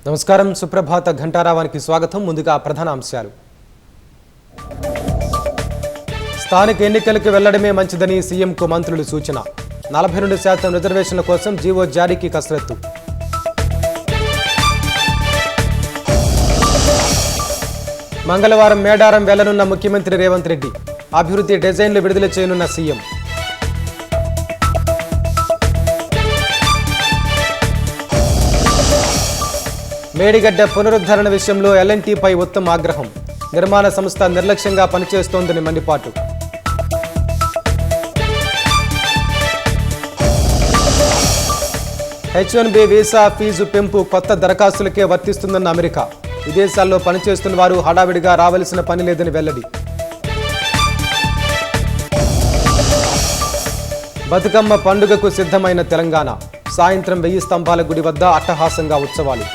నమస్కారం సుప్రభాత ఘంటారావానికి స్వాగతం. ముందుగా ప్రధాన అంశాలు. స్థానిక ఎన్నికలకు వెళ్లడమే మంచిదని సీఎంకు మంత్రులు సూచన. 42% రిజర్వేషన్ల కోసం జీవో జారీకి కసరత్తు. మంగళవారం మేడారం వెళ్లనున్న ముఖ్యమంత్రి రేవంత్ రెడ్డి. అభివృద్ధి డిజైన్లు విడుదల చేయనున్న సీఎం. మేడిగడ్డ పునరుద్ధరణ విషయంలో ఎల్ఎన్టీపై ఉత్తమ ఆగ్రహం. నిర్మాణ సంస్థ నిర్లక్ష్యంగా పనిచేస్తోందని మండిపాటు. H1B వీసా ఫీజు పెంపు కొత్త దరఖాస్తులకే వర్తిస్తుందన్న అమెరికా. విదేశాల్లో పనిచేస్తున్న వారు హడావిడిగా రావలసిన పని లేదని వెల్లడి. బతుకమ్మ పండుగకు సిద్ధమైన తెలంగాణ. సాయంత్రం 1000 స్తంభాల గుడి వద్ద అట్టహాసంగా ఉత్సవాలు.